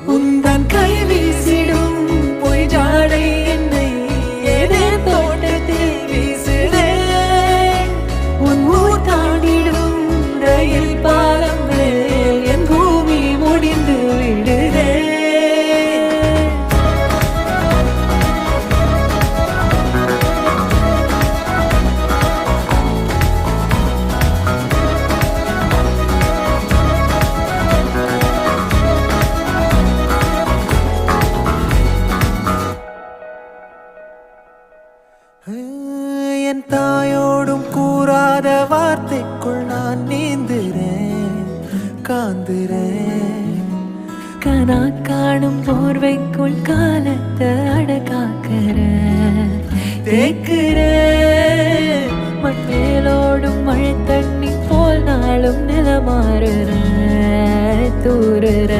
உந்தன் கை வீசிடும் பொய் ஜாடை என்னை ஏதே தோட்டத்தில் வீசுதே உன் ஊர் தாண்டிடும் ரயில் பாலம் மேல் என் பூமி முடிந்து விடுதே என் தாயோடும் கூறாத வார்த்தைக்குள் நான் நீந்துறேன் காந்துறேன் கனா காணும் போர்வைக்குள் காலத்தை அடக்காக்குற தேக்குற மண்ணேலோடும் மழை தண்ணி போல் நாளும் நிலமாறுற தூறுற